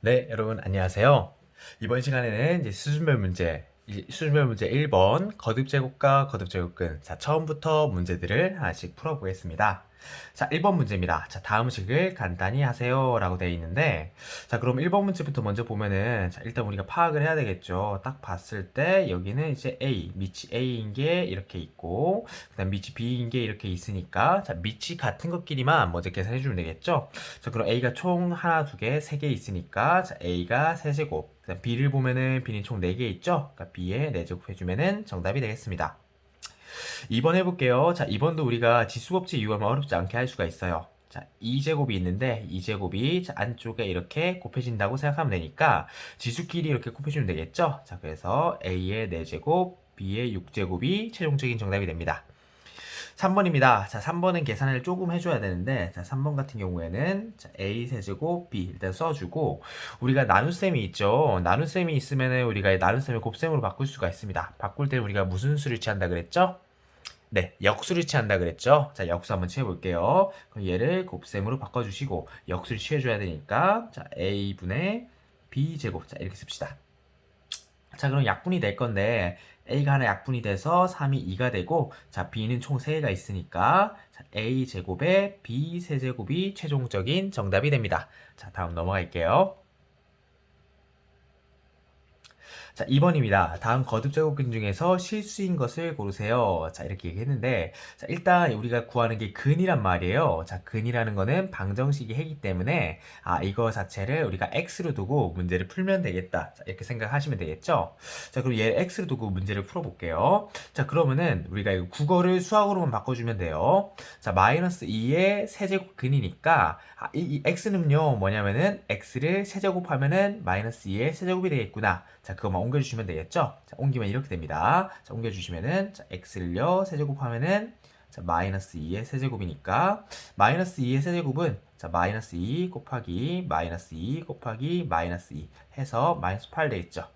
네, 여러분 안녕하세요. 이번 시간에는 이제 수준별 문제 1번 거듭제곱과 거듭제곱근. 자, 처음부터 문제들을 하나씩 풀어보겠습니다. 자, 1번 문제입니다. 자, 다음 식을 간단히 하세요 라고 되어 있는데, 자, 그럼 1번 문제부터 먼저 보면은, 자, 일단 우리가 파악을 해야 되겠죠. 딱 봤을 때 여기는 이제 밑이 A인 게 이렇게 있고, 그 다음 밑이 B인 게 이렇게 있으니까, 자, 밑이 같은 것끼리만 먼저 계산해 주면 되겠죠. 자, 그럼 A가 총 하나, 두 개, 세 개 있으니까, 자, A가 세제곱. 그다음 B를 보면은 B는 총 4개 있죠? 그러니까 B에 4제곱 해주면은 정답이 되겠습니다. 2번 해볼게요. 자, 2번도 우리가 지수법칙 이용하면 어렵지 않게 할 수가 있어요. 자, 2제곱이 있는데 2제곱이 안쪽에 이렇게 곱해진다고 생각하면 되니까 지수끼리 이렇게 곱해주면 되겠죠? 자, 그래서 A의 4제곱, B의 6제곱이 최종적인 정답이 됩니다. 3번입니다. 자, 3번은 계산을 조금 해줘야 되는데, 자, 3번 같은 경우에는, 자, A 세제곱 B 일단 써주고, 우리가 나눗셈이 있죠. 나눗셈이 있으면은 우리가 나눗셈을 곱셈으로 바꿀 수가 있습니다. 바꿀 때 우리가 무슨 수를 취한다 그랬죠? 네, 역수를 취한다 그랬죠? 자, 역수 한번 취해볼게요. 그럼 얘를 곱셈으로 바꿔주시고, 역수를 취해줘야 되니까, 자, A분의 B제곱. 자, 이렇게 씁시다. 자, 그럼 약분이 될 건데 A가 하나 약분이 돼서 3이 2가 되고, 자, B는 총 3개가 있으니까, 자, A 제곱에 B 세제곱이 최종적인 정답이 됩니다. 자, 다음 넘어갈게요. 자, 2번입니다. 다음 거듭제곱근 중에서 실수인 것을 고르세요. 자, 이렇게 얘기했는데, 자, 일단 우리가 구하는 게 근이란 말이에요. 자, 근이라는 거는 방정식이 해기 때문에, 이거 자체를 우리가 x로 두고 문제를 풀면 되겠다. 자, 이렇게 생각하시면 되겠죠? 자, 그럼 얘 x로 두고 문제를 풀어볼게요. 자, 그러면은 우리가 이거 국어를 수학으로만 바꿔주면 돼요. 자, 마이너스 2의 세제곱 근이니까, 이 x는요, 뭐냐면은 x를 세제곱하면은 마이너스 2의 세제곱이 되겠구나. 자, 그거만 옮겨주시면 되겠죠? 자, 옮기면 이렇게 됩니다. 자, 옮겨주시면은, 자, x를요, 세제곱하면은, 자, 마이너스 2의 세제곱이니까, 마이너스 2의 세제곱은, 자, 마이너스 2 곱하기, 마이너스 2 곱하기, 마이너스 2 해서 마이너스 8 되겠죠?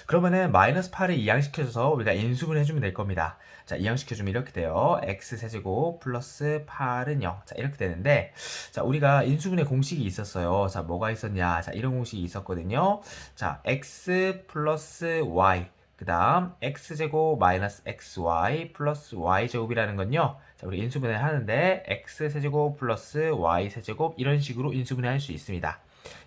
그러면은 마이너스 8을 이항시켜줘서 우리가 인수분해 해주면 될 겁니다. 자, 이항시켜주면 이렇게 돼요. x 세제곱 플러스 8은 0. 자, 이렇게 되는데, 자, 우리가 인수분해 공식이 있었어요. 자, 뭐가 있었냐? 자, 이런 공식이 있었거든요. 자, x 플러스 y. 그 다음, x제곱 마이너스 xy 플러스 y제곱이라는 건요. 자, 우리 인수분해 하는데, x세제곱 플러스 y세제곱 이런 식으로 인수분해 할 수 있습니다.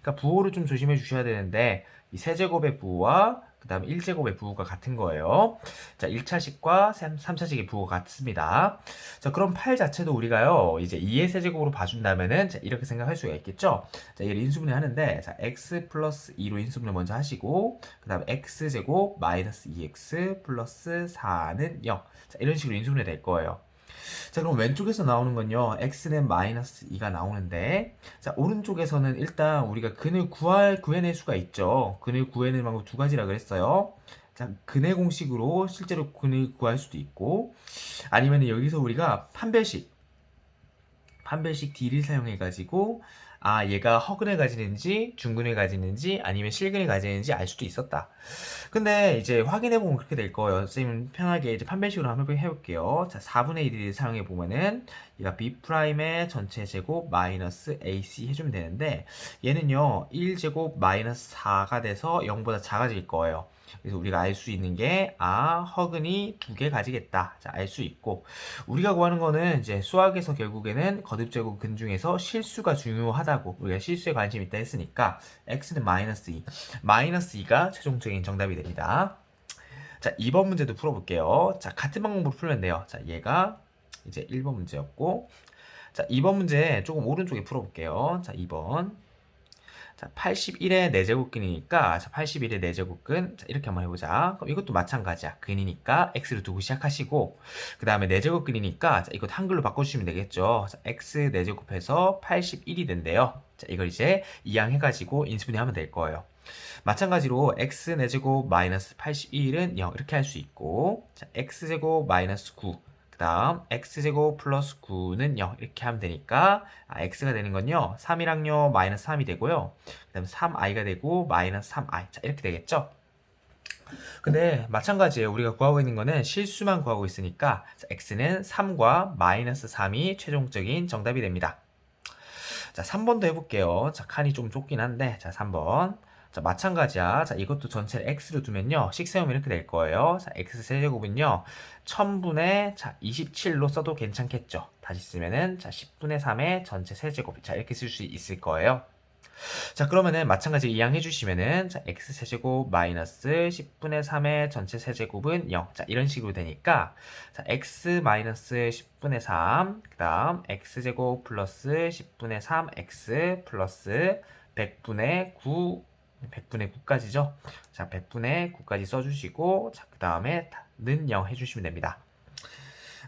그러니까 부호를 좀 조심해 주셔야 되는데, 이 세제곱의 부호와 그 다음 1제곱의 부호가 같은 거예요. 자, 1차식과 3차식의 부호가 같습니다. 자, 그럼 8 자체도 우리가요, 이제 2의 세제곱으로 봐준다면은, 자, 이렇게 생각할 수가 있겠죠? 자, 얘를 인수분해 하는데, 자, x 플러스 2로 인수분해 먼저 하시고, 그 다음 x제곱 마이너스 2x 플러스 4는 0. 자, 이런 식으로 인수분해 될 거예요. 자, 그럼 왼쪽에서 나오는 건요, x는 마이너스 2가 나오는데, 자, 오른쪽에서는 일단 우리가 근을 구해낼 수가 있죠. 근을 구해낼 방법 두 가지라 그랬어요. 자, 근의 공식으로 실제로 근을 구할 수도 있고, 아니면 여기서 우리가 판별식 D를 사용해가지고, 얘가 허근을 가지는지, 중근을 가지는지, 아니면 실근을 가지는지 알 수도 있었다. 근데 이제 확인해보면 그렇게 될 거예요. 선생님 편하게 이제 판별식으로 한번 해볼게요. 자, 4분의 1을 사용해보면은, 얘가 B'의 전체 제곱 마이너스 AC 해주면 되는데, 얘는요, 1제곱 마이너스 4가 돼서 0보다 작아질 거예요. 그래서 우리가 알 수 있는 게, 허근이 2개 가지겠다. 자, 알 수 있고, 우리가 구하는 거는 이제 수학에서 결국에는 거듭제곱 근 중에서 실수가 중요하다고, 우리가 실수에 관심 있다 했으니까, x는 마이너스 2. 마이너스 2가 최종적인 정답이 됩니다. 자, 2번 문제도 풀어볼게요. 자, 같은 방법으로 풀면 돼요. 자, 얘가 이제 1번 문제였고, 자, 2번 문제 조금 오른쪽에 풀어볼게요. 자, 2번. 자, 81의 4제곱근이니까, 자, 81의 4제곱근. 자, 이렇게 한번 해보자. 그럼 이것도 마찬가지야. 근이니까 x를 두고 시작하시고, 그 다음에 4제곱근이니까, 자, 이것 한글로 바꿔주시면 되겠죠. 자, x 4제곱해서 81이 된대요. 자, 이걸 이제 이항해가지고 인수분해 하면 될 거예요. 마찬가지로 x 4제곱 마이너스 81은 0 이렇게 할 수 있고, 자, x제곱 마이너스 9, 그 다음 x제곱 플러스 9는 0 이렇게 하면 되니까, x가 되는 건요 3이랑요 마이너스 3이 되고요, 그 다음 3i가 되고 마이너스 3i. 자, 이렇게 되겠죠. 근데 마찬가지예요. 우리가 구하고 있는 거는 실수만 구하고 있으니까, 자, x는 3과 마이너스 3이 최종적인 정답이 됩니다. 자, 3번도 해볼게요. 자, 칸이 좀 좁긴 한데, 자, 3번. 자, 마찬가지야. 자, 이것도 전체를 x로 두면요. 식 세우면 이렇게 될 거예요. 자, x 세제곱은요. 1000분의, 자, 27로 써도 괜찮겠죠. 다시 쓰면은, 자, 10분의 3의 전체 세제곱. 자, 이렇게 쓸 수 있을 거예요. 자, 그러면은 마찬가지로 이항해 주시면은, 자, x 세제곱 마이너스 10분의 3의 전체 세제곱은 0. 자, 이런 식으로 되니까, 자, x 마이너스 10분의 3, 그 다음 x제곱 플러스 10분의 3, x 플러스 100분의 9, 100분의 9까지죠. 자, 100분의 9까지 써주시고, 자, 그 다음에 는 0 해주시면 됩니다.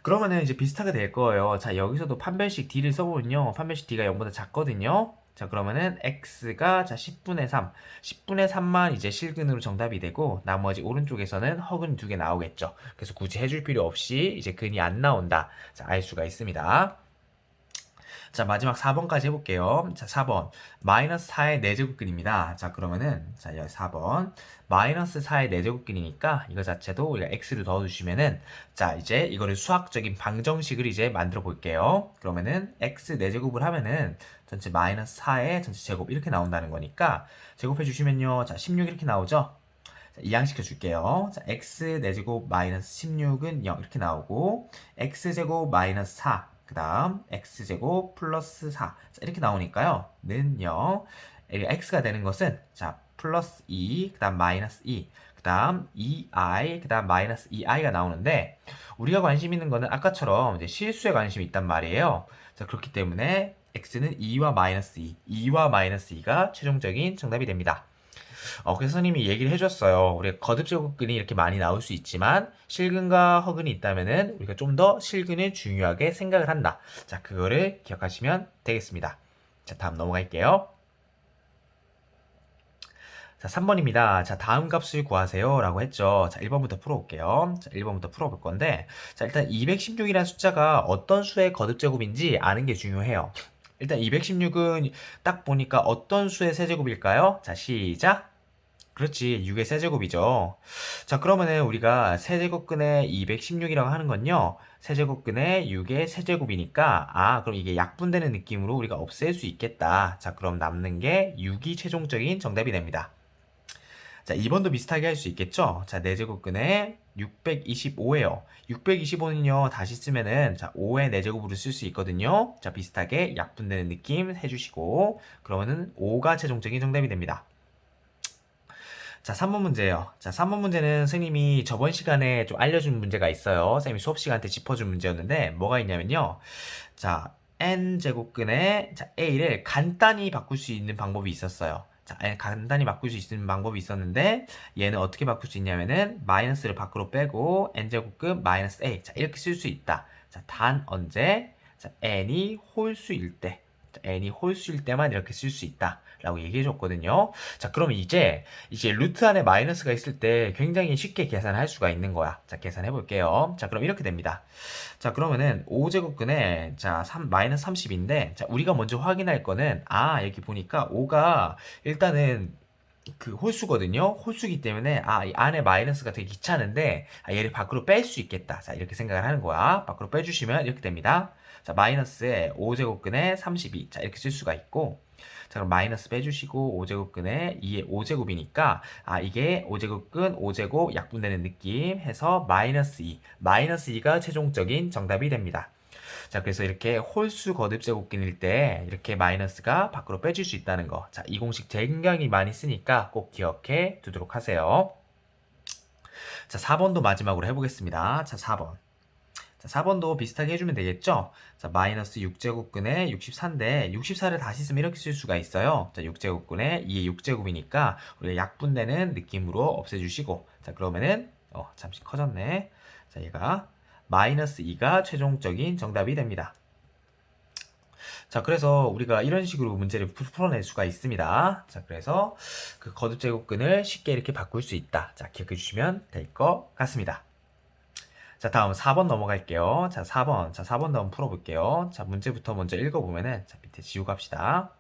그러면은 이제 비슷하게 될 거예요. 자, 여기서도 판별식 d를 써보면요. 판별식 d가 0보다 작거든요. 자, 그러면은 x가 자 10분의 3, 10분의 3만 이제 실근으로 정답이 되고 나머지 오른쪽에서는 허근 2개 나오겠죠. 그래서 굳이 해줄 필요 없이 이제 근이 안 나온다. 자, 알 수가 있습니다. 자, 마지막 4번까지 해볼게요. 자, 4번. 마이너스 4의 4제곱근입니다. 자, 그러면은, 자, 여기 4번. 마이너스 4의 4제곱근이니까 이거 자체도 우리가 x를 넣어주시면은, 자, 이제 이거를 수학적인 방정식을 이제 만들어 볼게요. 그러면은, x 4제곱을 하면은, 전체 마이너스 4의 전체 제곱 이렇게 나온다는 거니까, 제곱해 주시면요. 자, 16 이렇게 나오죠? 자, 이항시켜 줄게요. 자, x 4제곱 마이너스 16은 0 이렇게 나오고, x제곱 마이너스 4, 그 다음 x제곱 플러스 4. 자, 이렇게 나오니까요. 는요. x가 되는 것은 자 플러스 2, 그 다음 마이너스 2, 그 다음 2i, 그 다음 마이너스 2i가 나오는데 우리가 관심 있는 거는 아까처럼 이제 실수에 관심이 있단 말이에요. 자, 그렇기 때문에 x는 2와 마이너스 2, 2와 마이너스 2가 최종적인 정답이 됩니다. 그래서 선생님이 얘기를 해줬어요. 우리가 거듭제곱근이 이렇게 많이 나올 수 있지만 실근과 허근이 있다면은 우리가 좀 더 실근을 중요하게 생각을 한다. 자, 그거를 기억하시면 되겠습니다. 자, 다음 넘어갈게요. 자, 3번입니다. 자, 다음 값을 구하세요. 라고 했죠. 자, 1번부터 풀어볼게요. 자, 1번부터 풀어볼 건데, 자, 일단 216이라는 숫자가 어떤 수의 거듭제곱인지 아는 게 중요해요. 일단 216은 딱 보니까 어떤 수의 세제곱일까요? 자, 시작. 그렇지. 6의 세제곱이죠. 자, 그러면은 우리가 세제곱근의 216이라고 하는 건요. 세제곱근의 6의 세제곱이니까, 그럼 이게 약분되는 느낌으로 우리가 없앨 수 있겠다. 자, 그럼 남는 게 6이 최종적인 정답이 됩니다. 자, 2번도 비슷하게 할 수 있겠죠? 자, 4제곱근의 625예요. 625는요, 다시 쓰면은, 자, 5의 4제곱으로 쓸 수 있거든요. 자, 비슷하게 약분되는 느낌 해주시고, 그러면은 5가 최종적인 정답이 됩니다. 자, 3번 문제예요. 자, 3번 문제는 선생님이 저번 시간에 좀 알려준 문제가 있어요. 선생님이 수업 시간 때 짚어준 문제였는데, 뭐가 있냐면요. 자, n제곱근의 자, a를 간단히 바꿀 수 있는 방법이 있었어요. 자, 간단히 바꿀 수 있는 방법이 있었는데, 얘는 어떻게 바꿀 수 있냐면은, 마이너스를 밖으로 빼고, n제곱근 마이너스 a. 자, 이렇게 쓸 수 있다. 자, 단 언제? 자, n이 홀수일 때. 자, n이 홀수일 때만 이렇게 쓸 수 있다. 라고 얘기해 줬거든요. 자, 그럼 이제 루트 안에 마이너스가 있을 때 굉장히 쉽게 계산할 수가 있는 거야. 자, 계산해 볼게요. 자, 그럼 이렇게 됩니다. 자, 그러면은 5제곱근에 자, 마이너스 30인데 자, 우리가 먼저 확인할 거는 여기 보니까 5가 일단은 그 홀수거든요. 홀수기 때문에 이 안에 마이너스가 되게 귀찮은데 얘를 밖으로 뺄 수 있겠다. 자, 이렇게 생각을 하는 거야. 밖으로 빼주시면 이렇게 됩니다. 자, 마이너스에 5제곱근에 32. 자, 이렇게 쓸 수가 있고 자, 그럼 마이너스 빼주시고 5제곱근에 2의 5제곱이니까 이게 5제곱근 5제곱 약분되는 느낌 해서 마이너스 2. 마이너스 2가 최종적인 정답이 됩니다. 자, 그래서 이렇게 홀수 거듭 제곱근일 때 이렇게 마이너스가 밖으로 빼질 수 있다는 거. 자, 이 공식 굉장히 많이 쓰니까 꼭 기억해 두도록 하세요. 자, 4번도 마지막으로 해보겠습니다. 자, 4번. 자, 4번도 비슷하게 해주면 되겠죠? 자, 마이너스 6제곱근에 64인데 64를 다시 쓰면 이렇게 쓸 수가 있어요. 자, 6제곱근에 2의 6제곱이니까 우리가 약분되는 느낌으로 없애주시고 자, 그러면은 잠시 커졌네. 자, 얘가 마이너스 2가 최종적인 정답이 됩니다. 자, 그래서 우리가 이런 식으로 문제를 풀어낼 수가 있습니다. 자, 그래서 그 거듭 제곱근을 쉽게 이렇게 바꿀 수 있다. 자, 기억해 주시면 될 것 같습니다. 자, 다음 4번 넘어갈게요. 자, 4번. 자, 4번도 한번 풀어볼게요. 자, 문제부터 먼저 읽어보면은, 자, 밑에 지우고 갑시다.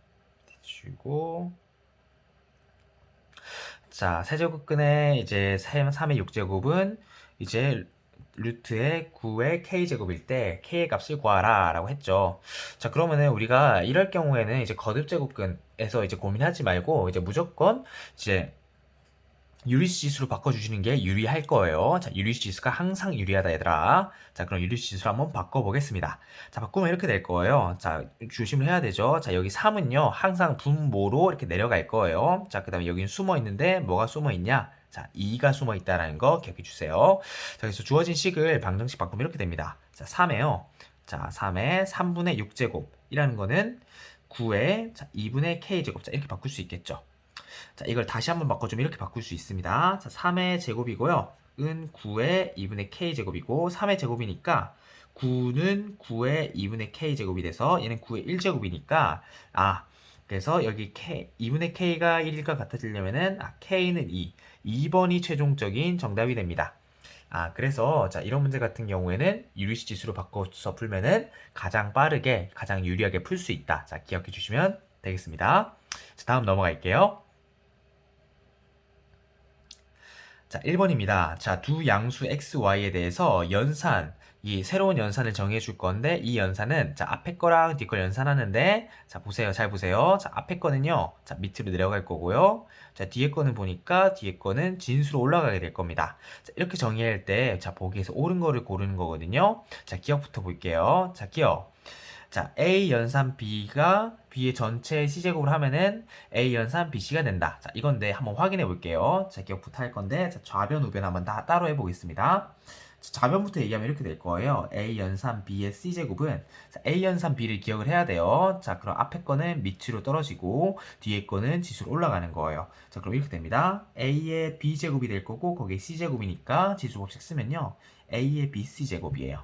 지우고. 자, 세제곱근의 이제 3의 6제곱은 이제 루트의 9의 k제곱일 때 k의 값을 구하라 라고 했죠. 자, 그러면은 우리가 이럴 경우에는 이제 거듭제곱근에서 이제 고민하지 말고 이제 무조건 이제 유리수 지수로 바꿔주시는 게 유리할 거예요. 자, 유리수 지수가 항상 유리하다, 얘들아. 자, 그럼 유리수 지수를 한번 바꿔보겠습니다. 자, 바꾸면 이렇게 될 거예요. 자, 조심을 해야 되죠. 자, 여기 3은요, 항상 분모로 이렇게 내려갈 거예요. 자, 그 다음에 여기는 숨어 있는데, 뭐가 숨어 있냐? 자, 2가 숨어 있다는 거 기억해 주세요. 자, 그래서 주어진 식을 방정식 바꾸면 이렇게 됩니다. 자, 3에요. 자, 3의 3분의 6제곱이라는 거는 9의 2분의 k제곱. 자, 이렇게 바꿀 수 있겠죠. 자, 이걸 다시 한번 바꿔주면 이렇게 바꿀 수 있습니다. 자, 3의 제곱이고요. 은 9의 2분의 k제곱이고 3의 제곱이니까 9는 9의 2분의 k제곱이 돼서 얘는 9의 1제곱이니까 그래서 여기 k, 2분의 k가 1과 같아지려면은 k는 2. 2번이 최종적인 정답이 됩니다. 그래서 자, 이런 문제 같은 경우에는 유리수 지수로 바꿔서 풀면은 가장 빠르게, 가장 유리하게 풀 수 있다. 자, 기억해 주시면 되겠습니다. 자, 다음 넘어갈게요. 자, 1번입니다. 자, 두 양수 x, y에 대해서 연산, 이 새로운 연산을 정해 줄 건데, 이 연산은, 자, 앞에 거랑 뒤 걸 연산하는데, 자, 보세요. 잘 보세요. 자, 앞에 거는요, 자, 밑으로 내려갈 거고요. 자, 뒤에 거는 보니까, 뒤에 거는 진수로 올라가게 될 겁니다. 자, 이렇게 정의할 때, 자, 보기에서 옳은 거를 고르는 거거든요. 자, 기억부터 볼게요. 자, 기억. 자, A 연산 B가 B의 전체 C제곱을 하면은 A 연산 BC가 된다. 자, 이건데 한번 확인해 볼게요. 자, 기억부터 할 건데, 자, 좌변, 우변 한번 다 따로 해보겠습니다. 자, 좌변부터 얘기하면 이렇게 될 거예요. A 연산 B의 C제곱은, 자, A 연산 B를 기억을 해야 돼요. 자, 그럼 앞에 거는 밑으로 떨어지고, 뒤에 거는 지수로 올라가는 거예요. 자, 그럼 이렇게 됩니다. A의 B제곱이 될 거고, 거기에 C제곱이니까 지수 법칙 쓰면요. A의 BC제곱이에요.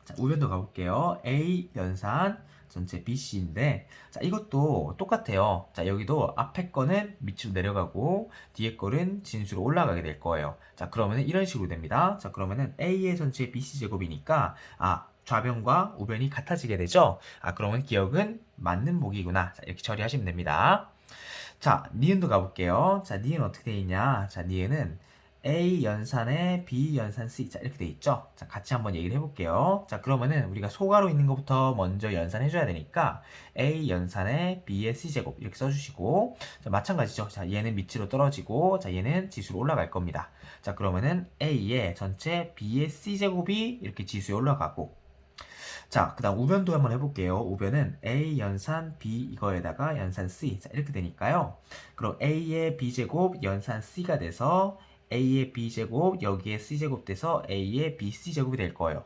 자, 우변도 가볼게요. A 연산 전체 BC인데, 자, 이것도 똑같아요. 자, 여기도 앞에 거는 밑으로 내려가고, 뒤에 거는 진수로 올라가게 될 거예요. 자, 그러면은 이런 식으로 됩니다. 자, 그러면은 A의 전체 BC 제곱이니까, 좌변과 우변이 같아지게 되죠? 그러면 기억은 맞는 보기구나. 자, 이렇게 처리하시면 됩니다. 자, 니은도 가볼게요. 자, 니은 어떻게 되어 있냐? 자, 니은은 A 연산에 B 연산 C. 자, 이렇게 돼 있죠? 자, 같이 한번 얘기를 해볼게요. 자, 그러면은 우리가 소가로 있는 것부터 먼저 연산해줘야 되니까 A 연산에 B의 C제곱 이렇게 써주시고, 자, 마찬가지죠. 자, 얘는 밑으로 떨어지고, 자, 얘는 지수로 올라갈 겁니다. 자, 그러면은 A의 전체 B의 C제곱이 이렇게 지수에 올라가고, 자, 그 다음 우변도 한번 해볼게요. 우변은 A 연산 B 이거에다가 연산 C. 자, 이렇게 되니까요. 그럼 A의 B제곱 연산 C가 돼서 A의 B제곱 여기에 C제곱 돼서 A의 BC제곱이 될 거예요.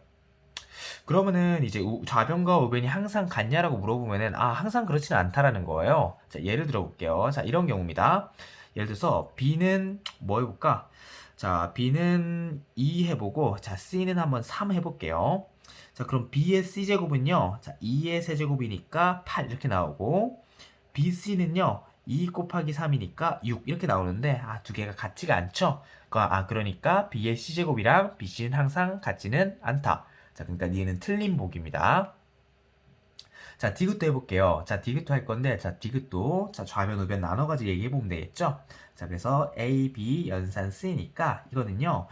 그러면은 이제 좌변과 우변이 항상 같냐라고 물어보면은 항상 그렇지는 않다라는 거예요. 자, 예를 들어 볼게요. 자, 이런 경우입니다. 예를 들어서 B는 뭐 해볼까? 자, B는 2 해보고, 자, C는 한번 3 해볼게요. 자, 그럼 B의 C제곱은요, 자, 2의 세제곱이니까 8 이렇게 나오고, BC는요, 2 곱하기 3이니까 6 이렇게 나오는데, 두 개가 같지가 않죠? 그러니까 B의 C제곱이랑 BC는 항상 같지는 않다. 자, 그러니까 얘는 틀린 보기입니다. 자, 디귿도 해볼게요. 자, 디귿도 할 건데, 자, 디귿도, 자, 좌변, 우변 나눠가지고 얘기해보면 되겠죠? 자, 그래서 A, B 연산 C니까, 이거는요,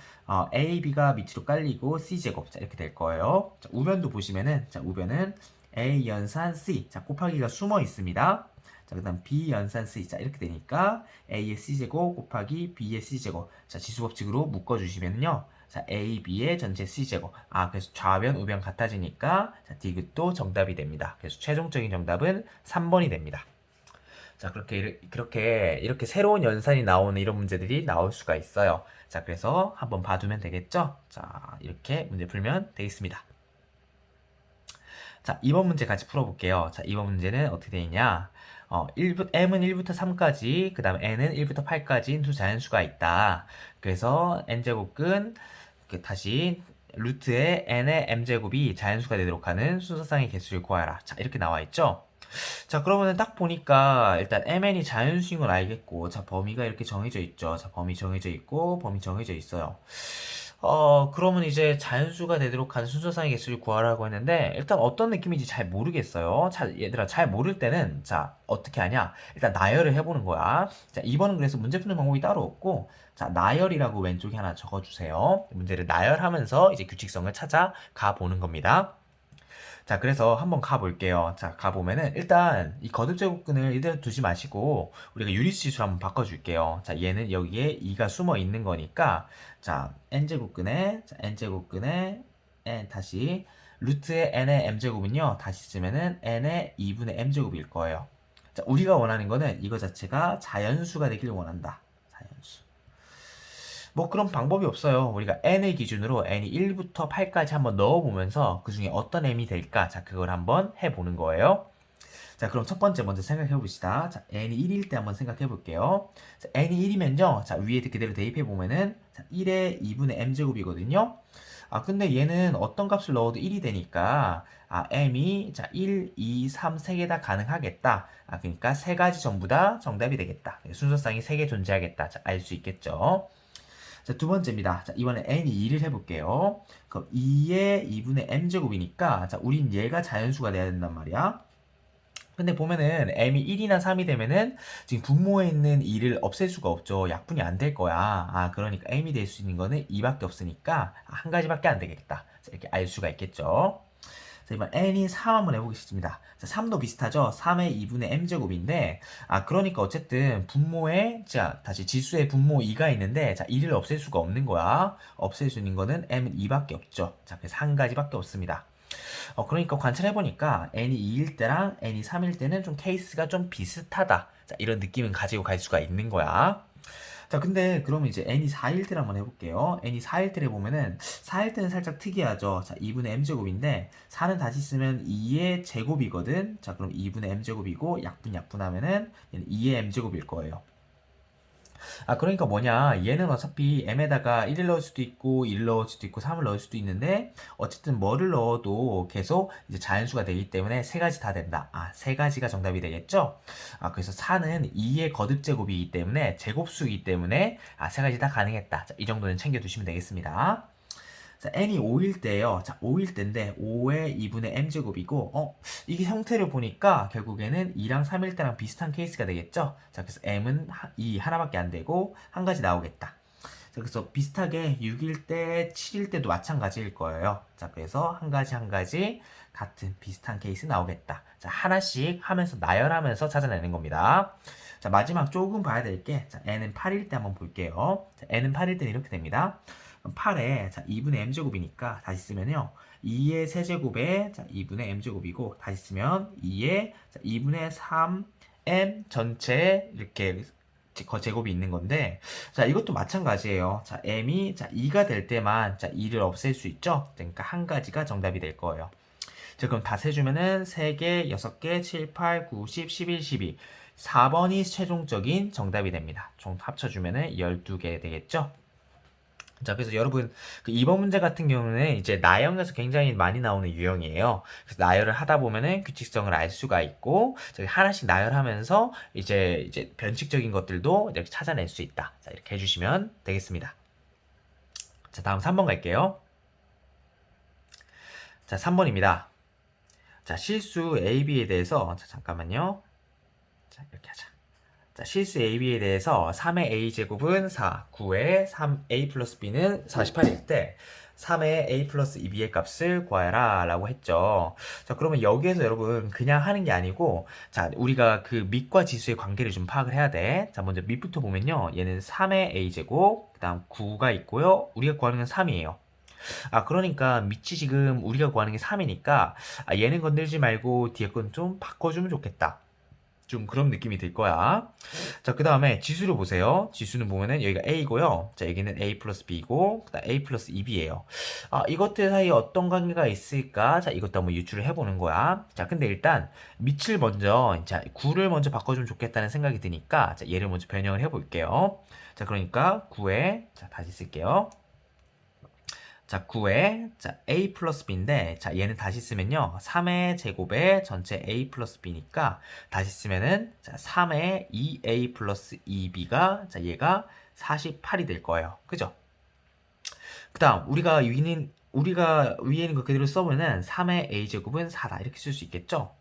A, B가 밑으로 깔리고 C제곱. 자, 이렇게 될 거예요. 자, 우변도 보시면은, 자, 우변은 A 연산 C. 자, 곱하기가 숨어 있습니다. 자, 그 다음 B 연산 C. 자, 이렇게 되니까 A의 C제곱 곱하기 B의 C제곱. 자, 지수법칙으로 묶어주시면요. 자, A, B의 전체 C제곱. 그래서 좌변, 우변 같아지니까, 자, 디귿도 정답이 됩니다. 그래서 최종적인 정답은 3번이 됩니다. 자, 이렇게 새로운 연산이 나오는 이런 문제들이 나올 수가 있어요. 자, 그래서 한번 봐두면 되겠죠? 자, 이렇게 문제 풀면 되겠습니다. 자, 2번 문제 같이 풀어볼게요. 자, 2번 문제는 어떻게 되느냐? M은 1부터 3까지, 그 다음 N은 1부터 8까지인 두 자연수가 있다. 그래서 N제곱근, 다시, 루트의 N의 M제곱이 자연수가 되도록 하는 순서상의 개수를 구하라. 자, 이렇게 나와 있죠? 자, 그러면은 딱 보니까 일단 MN이 자연수인 건 알겠고, 자, 범위가 이렇게 정해져 있죠. 자, 범위 정해져 있고, 범위 정해져 있어요. 그러면 이제 자연수가 되도록 하는 순서상의 개수를 구하라고 했는데, 일단 어떤 느낌인지 잘 모르겠어요. 자, 얘들아, 잘 모를 때는, 자, 어떻게 하냐? 일단 나열을 해보는 거야. 자, 2번은 그래서 문제 푸는 방법이 따로 없고, 자, 나열이라고 왼쪽에 하나 적어주세요. 문제를 나열하면서 이제 규칙성을 찾아가 보는 겁니다. 자, 그래서 한번 가볼게요. 자, 가보면은, 일단, 이 거듭제곱근을 이대로 두지 마시고, 우리가 유리수로 한번 바꿔줄게요. 자, 얘는 여기에 2가 숨어 있는 거니까, 자, n제곱근에, 자, n제곱근에, n, 다시, 루트의 n의 m제곱은요, 다시 쓰면은 n의 2분의 m제곱일 거예요. 자, 우리가 원하는 거는 이거 자체가 자연수가 되길 원한다. 자연수. 뭐 그런 방법이 없어요. 우리가 n을 기준으로 n이 1부터 8까지 한번 넣어보면서 그 중에 어떤 m이 될까? 자, 그걸 한번 해보는 거예요. 자, 그럼 첫 번째 먼저 생각해 봅시다. 자, n이 1일 때 한번 생각해 볼게요. 자, n이 1이면요. 자, 위에 그대로 대입해 보면은 1의 2분의 m제곱이거든요. 아, 근데 얘는 어떤 값을 넣어도 1이 되니까 m이 자, 1, 2, 3, 3개 다 가능하겠다. 그러니까 세 가지 전부 다 정답이 되겠다. 순서상이 3개 존재하겠다. 자, 알 수 있겠죠. 자, 두 번째입니다. 자, 이번에 n이 2를 해볼게요. 그럼 2의 2분의 m제곱이니까, 자, 우린 얘가 자연수가 돼야 된단 말이야. 근데 보면은 m이 1이나 3이 되면은 지금 분모에 있는 2를 없앨 수가 없죠. 약분이 안 될 거야. 그러니까 m이 될 수 있는 거는 2밖에 없으니까 한 가지밖에 안 되겠다. 자, 이렇게 알 수가 있겠죠. 자, 이번 n이 3 한번 해보겠습니다. 자, 3도 비슷하죠? 3의 2분의 m제곱인데, 그러니까 어쨌든 분모에, 자, 다시 지수의 분모 2가 있는데, 자, 2를 없앨 수가 없는 거야. 없앨 수 있는 거는 m은 2밖에 없죠. 자, 그래서 한 가지밖에 없습니다. 그러니까 관찰해보니까 n이 2일 때랑 n이 3일 때는 좀 케이스가 좀 비슷하다. 자, 이런 느낌은 가지고 갈 수가 있는 거야. 자, 근데 그러면 이제 n이 4일 때를 한번 해볼게요. n이 4일 때를 보면은 4일 때는 살짝 특이하죠. 자, 2분의 m제곱인데 4는 다시 쓰면 2의 제곱이거든. 자, 그럼 2분의 m제곱이고 약분하면은 얘는 2의 m제곱일 거예요. 그러니까 뭐냐. 얘는 어차피 m에다가 1을 넣을 수도 있고, 2를 넣을 수도 있고, 3을 넣을 수도 있는데, 어쨌든 뭐를 넣어도 계속 이제 자연수가 되기 때문에 세 가지 다 된다. 세 가지가 정답이 되겠죠? 그래서 4는 2의 거듭제곱이기 때문에, 제곱수이기 때문에, 세 가지 다 가능했다. 자, 이 정도는 챙겨두시면 되겠습니다. 자, n이 5일 때예요. 자, 5일 때인데 5의 2분의 m제곱이고 이게 형태를 보니까 결국에는 2랑 3일 때랑 비슷한 케이스가 되겠죠? 자, 그래서 m은 2 하나밖에 안 되고 한 가지 나오겠다. 자, 그래서 비슷하게 6일 때, 7일 때도 마찬가지일 거예요. 자, 그래서 한 가지 같은 비슷한 케이스 나오겠다. 자, 하나씩 하면서 나열하면서 찾아내는 겁니다. 자, 마지막 조금 봐야 될 게, 자, n은 8일 때 한번 볼게요. 자, n은 8일 때는 이렇게 됩니다. 8에 자, 2분의 m제곱이니까 다시 쓰면요. 2의 세제곱에 자, 2분의 m제곱이고 다시 쓰면 2의 자, 2분의 3m 전체 이렇게 제곱이 있는 건데 자 이것도 마찬가지예요. 자 m이 자 2가 될 때만 자 2를 없앨 수 있죠. 그러니까 한 가지가 정답이 될 거예요. 자 그럼 다 세주면은 3개, 6개, 7, 8, 9, 10, 11, 12 4번이 최종적인 정답이 됩니다. 총 합쳐주면은 12개 되겠죠. 자, 그래서 여러분, 그 이번 문제 같은 경우는 이제 나열에서 굉장히 많이 나오는 유형이에요. 그래서 나열을 하다 보면은 규칙성을 알 수가 있고, 저기 하나씩 나열하면서 이제 변칙적인 것들도 이렇게 찾아낼 수 있다. 자, 이렇게 해주시면 되겠습니다. 자, 다음 3번 갈게요. 자, 3번입니다. 자, 실수 A, B에 대해서, 자, 잠깐만요. 자, 이렇게 하자. 자, 실수 AB에 대해서 3의 A제곱은 4, 9의 3A 플러스 B는 48일 때 3의 A 플러스 2B의 값을 구하라 라고 했죠. 자, 그러면 여기에서 여러분 그냥 하는 게 아니고 자, 우리가 그 밑과 지수의 관계를 좀 파악을 해야 돼. 자, 먼저 밑부터 보면요. 얘는 3의 A제곱, 그 다음 9가 있고요. 우리가 구하는 건 3이에요. 그러니까 밑이 지금 우리가 구하는 게 3이니까 얘는 건들지 말고 뒤에 건 좀 바꿔주면 좋겠다. 좀 그런 느낌이 들 거야. 자, 그 다음에 지수를 보세요. 지수는 보면은 여기가 A고요. 자, 여기는 A 플러스 B고, 그 다음 A 플러스 2B예요. 이것들 사이에 어떤 관계가 있을까? 자, 이것도 한번 유추를 해보는 거야. 자, 근데 일단 밑을 먼저, 자, 9를 먼저 바꿔주면 좋겠다는 생각이 드니까, 자, 얘를 먼저 변형을 해볼게요. 자, 그러니까 9에, 자, 다시 쓸게요. 자, 9에 자, a 플러스 b인데 자, 얘는 다시 쓰면요. 3의 제곱에 전체 a 플러스 b니까 다시 쓰면은 자, 3의 2a 플러스 2b가 자, 얘가 48이 될 거예요. 그죠? 그다음 우리가 위에 있는 거 그대로 써보면은 3의 a제곱은 4다 이렇게 쓸 수 있겠죠?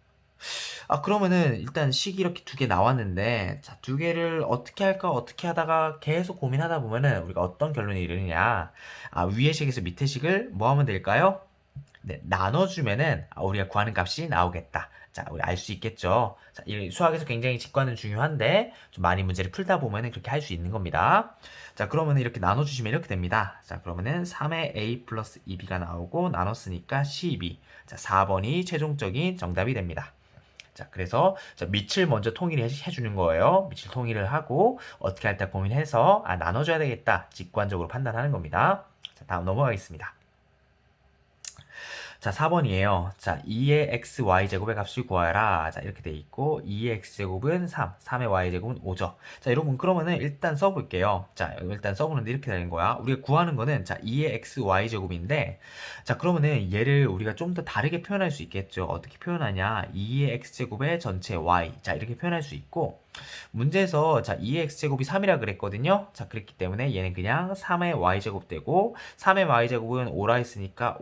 그러면은 일단 식이 이렇게 두 개 나왔는데 자, 두 개를 어떻게 할까 어떻게 하다가 계속 고민하다 보면은 우리가 어떤 결론에 이르느냐. 위의 식에서 밑에 식을 뭐 하면 될까요? 네, 나눠주면은 우리가 구하는 값이 나오겠다. 자, 우리 알 수 있겠죠? 자, 이 수학에서 굉장히 직관은 중요한데 좀 많이 문제를 풀다 보면은 그렇게 할 수 있는 겁니다. 자, 그러면은 이렇게 나눠주시면 이렇게 됩니다. 자, 그러면은 3의 a 플러스 2b가 나오고 나눴으니까 12. 자, 4번이 최종적인 정답이 됩니다. 자, 그래서 밑을 먼저 통일을 해주는 거예요. 밑을 통일을 하고 어떻게 할까 고민해서 나눠줘야 되겠다. 직관적으로 판단하는 겁니다. 자, 다음 넘어가겠습니다. 자, 4번이에요. 자, 2의 x, y제곱의 값을 구하라. 자, 이렇게 돼 있고, 2의 x제곱은 3, 3의 y제곱은 5죠. 자, 여러분, 그러면은 일단 써볼게요. 자, 일단 써보는데 이렇게 되는 거야. 우리가 구하는 거는, 자, 2의 x, y제곱인데, 자, 그러면은 얘를 우리가 좀 더 다르게 표현할 수 있겠죠. 어떻게 표현하냐. 2의 x제곱의 전체 y. 자, 이렇게 표현할 수 있고, 문제에서 자 2의 x제곱이 3이라 그랬거든요. 자 그랬기 때문에 얘는 그냥 3의 y제곱 되고 3의 y제곱은 5라 했으니까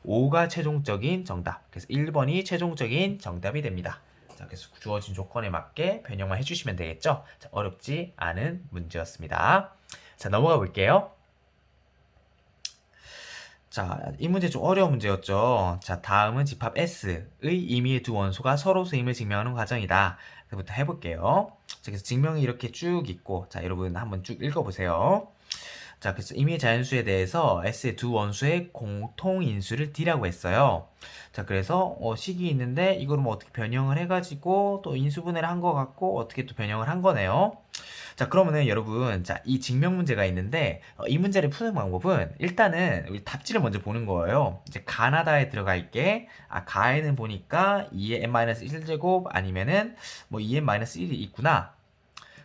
5가 최종적인 정답. 그래서 1번이 최종적인 정답이 됩니다. 자 그래서 주어진 조건에 맞게 변형만 해주시면 되겠죠. 자, 어렵지 않은 문제였습니다. 자 넘어가 볼게요. 자, 이 문제 좀 어려운 문제였죠. 자, 다음은 집합 S의 임의의 두 원소가 서로 수임을 증명하는 과정이다. 부터 해볼게요. 자, 그래서 증명이 이렇게 쭉 있고, 자, 여러분 한번 쭉 읽어보세요. 자, 그래서 임의의 자연수에 대해서 S의 두 원소의 공통인수를 D라고 했어요. 자, 그래서 식이 있는데 이걸 뭐 어떻게 변형을 해가지고 또 인수분해를 한 것 같고 어떻게 또 변형을 한 거네요. 자, 그러면은 여러분, 자, 이 증명 문제가 있는데 이 문제를 푸는 방법은 일단은 우리 답지를 먼저 보는 거예요. 이제 가나다에 들어가 있게 가에는 보니까 2의 n-1제곱 아니면은 뭐 2의 n-1이 있구나.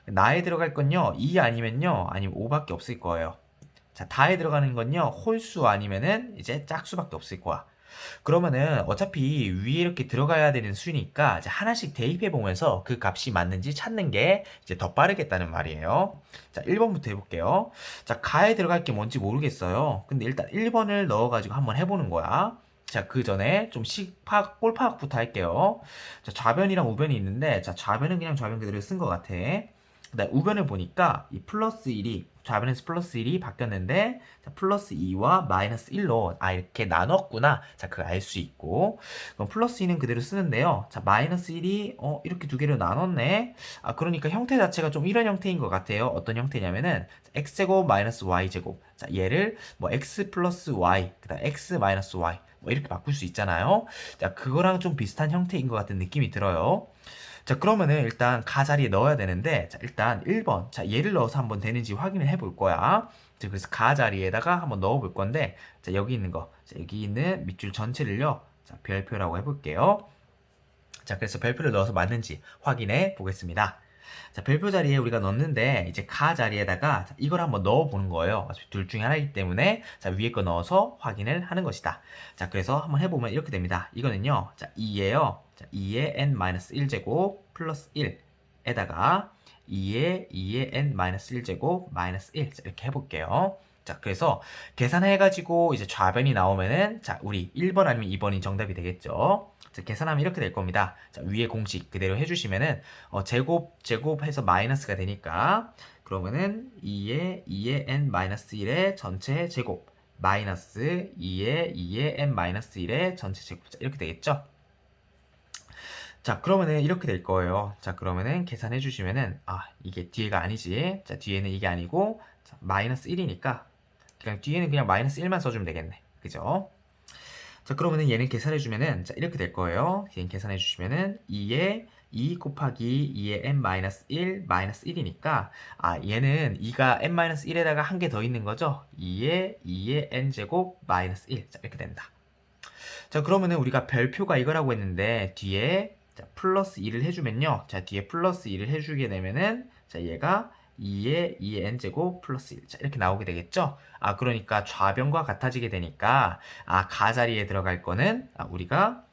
나에 들어갈 건요 2 아니면요 아니면 5밖에 없을 거예요. 자, 다에 들어가는 건요 홀수 아니면은 이제 짝수밖에 없을 거야. 그러면은 어차피 위에 이렇게 들어가야 되는 수니까 이제 하나씩 대입해 보면서 그 값이 맞는지 찾는 게 이제 더 빠르겠다는 말이에요. 자, 1번부터 해볼게요. 자, 가에 들어갈 게 뭔지 모르겠어요. 근데 일단 1번을 넣어가지고 한번 해보는 거야. 자, 그 전에 좀 꼴파악부터 할게요. 자, 좌변이랑 우변이 있는데, 자, 좌변은 그냥 좌변 그대로 쓴 것 같아. 그다음 우변을 보니까 이 플러스 1이 좌변에서 플러스 1이 바뀌었는데 자, 플러스 2와 마이너스 1로 이렇게 나눴구나. 자, 그거 알 수 있고 그럼 플러스 2는 그대로 쓰는데요. 자, 마이너스 1이 이렇게 두 개로 나눴네. 그러니까 형태 자체가 좀 이런 형태인 것 같아요. 어떤 형태냐면은 x제곱 마이너스 y제곱. 자, 얘를 뭐 x 플러스 y 그다음 x 마이너스 y 뭐 이렇게 바꿀 수 있잖아요. 자, 그거랑 좀 비슷한 형태인 것 같은 느낌이 들어요. 자, 그러면은 일단 가 자리에 넣어야 되는데, 자, 일단 1번. 자, 얘를 넣어서 한번 되는지 확인을 해볼 거야. 자, 그래서 가 자리에다가 한번 넣어 볼 건데, 자, 여기 있는 거. 자, 여기 있는 밑줄 전체를요. 자, 별표라고 해볼게요. 자, 그래서 별표를 넣어서 맞는지 확인해 보겠습니다. 자, 별표 자리에 우리가 넣는데, 이제 가 자리에다가 이걸 한번 넣어 보는 거예요. 둘 중에 하나이기 때문에, 자, 위에 거 넣어서 확인을 하는 것이다. 자, 그래서 한번 해보면 이렇게 됩니다. 이거는요, 자, 2예요. 자, 2의 n-1제곱 플러스 1에다가 2의 n-1제곱 마이너스 1. 자, 이렇게 해볼게요. 자, 그래서 계산해가지고 이제 좌변이 나오면은, 자, 우리 1번 아니면 2번이 정답이 되겠죠. 자, 계산하면 이렇게 될 겁니다. 자, 위에 공식 그대로 해주시면은, 제곱해서 마이너스가 되니까, 그러면은 2의 n-1의 전체 제곱, 마이너스 2의 n-1의 전체 제곱. 자, 이렇게 되겠죠. 자, 그러면은 이렇게 될 거예요. 자, 그러면은 계산해 주시면은 이게 뒤에가 아니지. 자, 뒤에는 이게 아니고 자, 마이너스 1이니까 그냥 뒤에는 그냥 마이너스 1만 써주면 되겠네. 그죠? 자, 그러면은 얘는 계산해 주면은 자, 이렇게 될 거예요. 얘는 계산해 주시면은 2에 2 곱하기 2의 n 마이너스 1 마이너스 1이니까 얘는 2가 n 마이너스 1에다가 한 개 더 있는 거죠. 2의 n 제곱 마이너스 1. 자, 이렇게 된다. 자, 그러면은 우리가 별표가 이거라고 했는데 뒤에 자, 플러스 2를 해주면요. 자, 뒤에 플러스 2를 해주게 되면은 자, 얘가 2의 n제곱 플러스 1. 자, 이렇게 나오게 되겠죠? 그러니까 좌변과 같아지게 되니까 가 자리에 들어갈 거는 우리가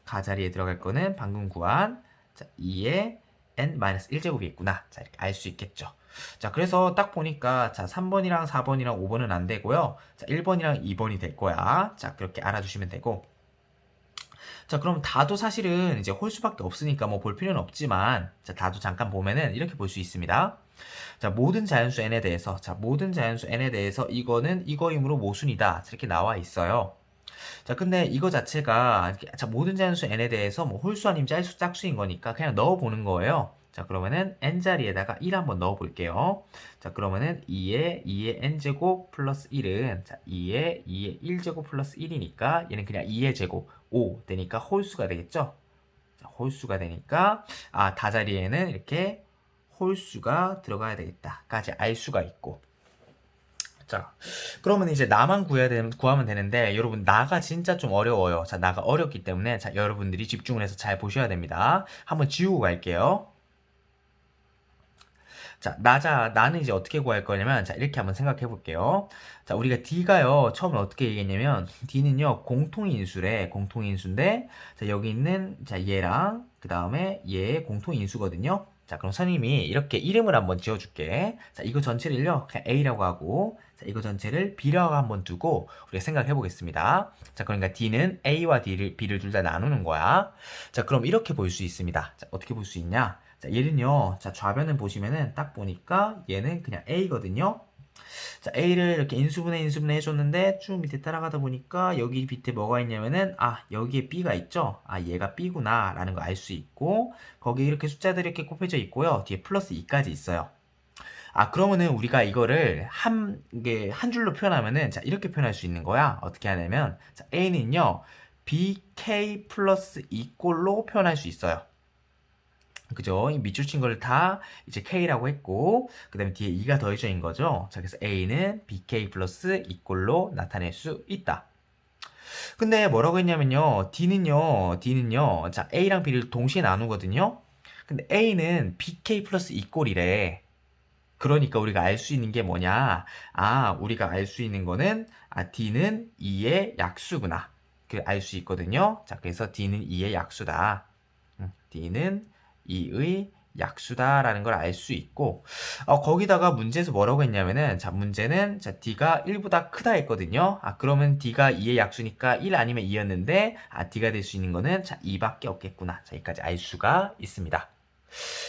가 자리에 들어갈 거는 방금 구한 자, 2의 n-1제곱이 있구나. 자, 이렇게 알 수 있겠죠. 자, 그래서 딱 보니까 자, 3번이랑 4번이랑 5번은 안 되고요. 자, 1번이랑 2번이 될 거야. 자, 그렇게 알아주시면 되고. 자, 그럼 다도 사실은 이제 홀수밖에 없으니까 뭐 볼 필요는 없지만, 자, 다도 잠깐 보면은 이렇게 볼 수 있습니다. 자, 모든 자연수 n에 대해서, 자, 모든 자연수 n에 대해서 이거는 이거이므로 모순이다. 이렇게 나와 있어요. 자, 근데 이거 자체가, 자, 모든 자연수 n에 대해서 뭐 홀수 아니면 짝수인 거니까 그냥 넣어보는 거예요. 자, 그러면은 n자리에다가 1 한번 넣어볼게요. 자, 그러면은 2의 n제곱 플러스 1은, 자, 2의 1제곱 플러스 1이니까 얘는 그냥 2의 제곱 5 되니까 홀수가 되겠죠? 자, 홀수가 되니까, 아, 다자리에는 이렇게 홀수가 들어가야 되겠다까지 알 수가 있고. 자, 그러면 이제 나만 구하면 되는데, 여러분, 나가 진짜 좀 어려워요. 자, 나가 어렵기 때문에, 자, 여러분들이 집중을 해서 잘 보셔야 됩니다. 한번 지우고 갈게요. 자, 나는 이제 어떻게 구할 거냐면, 자, 이렇게 한번 생각해 볼게요. 자, 우리가 D가요, 처음에 어떻게 얘기했냐면, D는요, 공통인수인데, 자, 여기 있는, 자, 얘랑, 그 다음에 얘의 공통인수거든요. 자, 그럼 선생님이 이렇게 이름을 한번 지어줄게. 자, 이거 전체를요, 그냥 A라고 하고, 자, 이거 전체를 B라고 한번 두고, 우리가 생각해 보겠습니다. 자, 그러니까 D는 A와 B를 둘 다 나누는 거야. 자, 그럼 이렇게 볼 수 있습니다. 자, 어떻게 볼 수 있냐? 자, 얘는요, 자, 좌변을 보시면은 딱 보니까 얘는 그냥 A거든요. 자, A를 이렇게 인수분해 해줬는데 쭉 밑에 따라가다 보니까 여기 밑에 뭐가 있냐면은, 아, 여기에 B가 있죠? 아, 얘가 B구나. 라는 거 알 수 있고, 거기 이렇게 숫자들이 이렇게 꼽혀져 있고요. 뒤에 플러스 2까지 있어요. 아, 그러면은 우리가 이거를 이게 한 줄로 표현하면은, 자, 이렇게 표현할 수 있는 거야. 어떻게 하냐면, 자, A는요, BK 플러스 2꼴로 표현할 수 있어요. 그죠? 이 밑줄 친 걸 다 이제 K라고 했고, 그 다음에 뒤에 2가 더해져 있는 거죠. 자, 그래서 A는 BK 플러스 2꼴로 나타낼 수 있다. 근데 뭐라고 했냐면요. D는요. 자, A랑 B를 동시에 나누거든요. 근데 A는 BK 플러스 2꼴이래. 그러니까 우리가 알 수 있는 게 뭐냐? 아, 우리가 알 수 있는 거는, 아, D는 2의 약수구나. 그 알 수 있거든요. 자, 그래서 D는 2의 약수다. D는 2의 약수다라는 걸 알 수 있고, 거기다가 문제에서 뭐라고 했냐면은, 자, 문제는, 자, D가 1보다 크다 했거든요. 아, 그러면 D가 2의 약수니까 1 아니면 2였는데, 아, D가 될 수 있는 거는, 자, 2밖에 없겠구나. 자, 여기까지 알 수가 있습니다.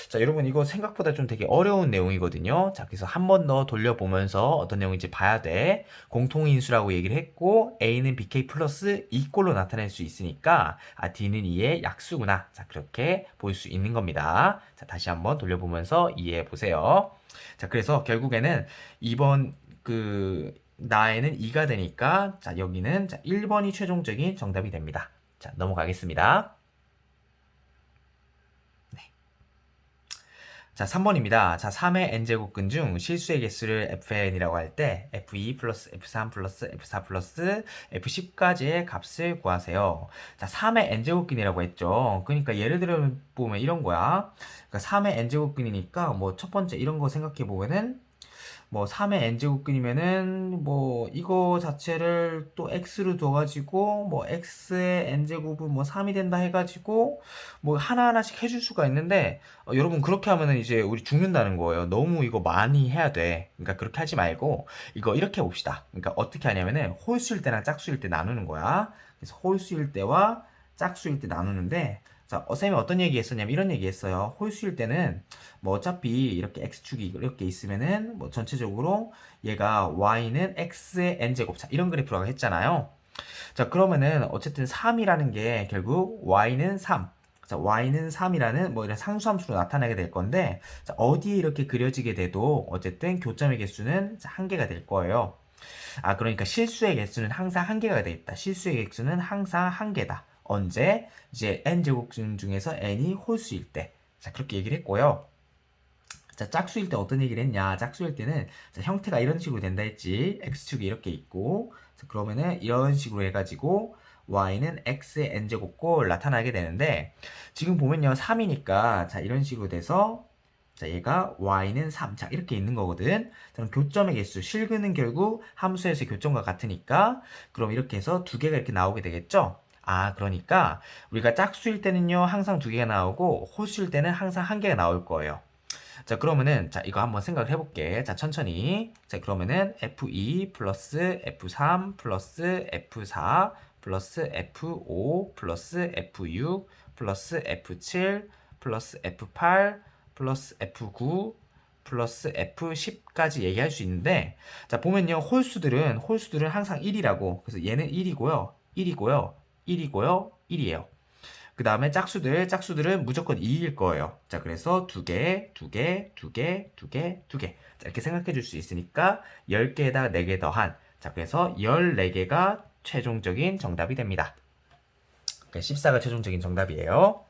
자, 여러분 이거 생각보다 좀 되게 어려운 내용이거든요. 자, 그래서 한 번 더 돌려보면서 어떤 내용인지 봐야 돼. 공통인수라고 얘기를 했고 A는 BK 플러스 2꼴로 나타낼 수 있으니까 아, D는 2의 약수구나. 자, 그렇게 볼 수 있는 겁니다. 자, 다시 한번 돌려보면서 이해해 보세요. 자, 그래서 결국에는 2번 나에는 2가 되니까 자, 여기는 자, 1번이 최종적인 정답이 됩니다. 자, 넘어가겠습니다. 자, 3번입니다. 자, 3의 n제곱근 중 실수의 개수를 fn이라고 할 때 f2 플러스 f3 플러스 f4 플러스 f10까지의 값을 구하세요. 자, 3의 n제곱근이라고 했죠. 그러니까 예를 들어 보면 이런 거야. 그러니까 3의 n제곱근이니까 뭐 첫 번째 이런 거 생각해 보면은 뭐 3의 n제곱근이면은 뭐 이거 자체를 또 x로 둬가지고 뭐 x의 n제곱은 뭐 3이 된다 해가지고 뭐 하나하나씩 해줄 수가 있는데 여러분 그렇게 하면은 이제 우리 죽는다는 거예요. 너무 이거 많이 해야 돼. 그러니까 그렇게 하지 말고 이거 이렇게 해봅시다. 그러니까 어떻게 하냐면은 홀수일 때랑 짝수일 때 나누는 거야. 그래서 홀수일 때와 짝수일 때 나누는데 자, 쌤이 어떤 얘기 했었냐면 이런 얘기 했어요. 홀수일 때는 뭐 어차피 이렇게 x축이 이렇게 있으면은 뭐 전체적으로 얘가 y는 x의 n제곱 자, 이런 그래프라고 했잖아요. 자, 그러면은 어쨌든 3이라는 게 결국 y는 3. 자, y는 3이라는 뭐 이런 상수함수로 나타나게 될 건데 자, 어디에 이렇게 그려지게 돼도 어쨌든 교점의 개수는 한 개가 될 거예요. 아, 그러니까 실수의 개수는 항상 한 개가 되겠다. 실수의 개수는 항상 한 개다. 언제? 이제 n제곱근 중에서 n이 홀수일 때. 자, 그렇게 얘기를 했고요. 자, 짝수일 때 어떤 얘기를 했냐? 짝수일 때는 자, 형태가 이런 식으로 된다 했지. x축이 이렇게 있고 자, 그러면은 이런 식으로 해가지고 y는 x의 n제곱꼴 나타나게 되는데 지금 보면요 3이니까 자 이런 식으로 돼서 자 얘가 y는 3. 자 이렇게 있는 거거든. 그럼 교점의 개수 실근은 결국 함수에서 교점과 같으니까 그럼 이렇게 해서 두 개가 이렇게 나오게 되겠죠. 그러니까 우리가 짝수일 때는요, 항상 두 개가 나오고 홀수일 때는 항상 한 개가 나올 거예요. 자, 그러면은 자, 이거 한번 생각을 해볼게. 자, 천천히. 자, 그러면은 F2 플러스 F3 플러스 F4 플러스 F5 플러스 F6 플러스 F7 플러스 F8 플러스 F9 플러스 F10까지 얘기할 수 있는데, 자, 보면요, 홀수들은 항상 1이라고. 그래서 얘는 1이고요, 1이고요, 1이고요, 1이에요. 그 다음에 짝수들은 무조건 2일 거예요. 자, 그래서 두 개, 두 개, 두 개, 두 개, 두 개. 자, 이렇게 생각해 줄 수 있으니까 10개에다가 4개 더한. 자, 그래서 14개가 최종적인 정답이 됩니다. 14가 최종적인 정답이에요.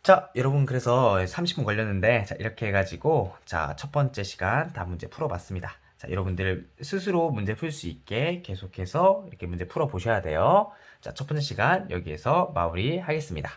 자, 여러분, 그래서 30분 걸렸는데, 자, 이렇게 해가지고, 자, 첫 번째 시간 다 문제 풀어봤습니다. 자, 여러분들 스스로 문제 풀 수 있게 계속해서 이렇게 문제 풀어보셔야 돼요. 자, 첫 번째 시간 여기에서 마무리하겠습니다.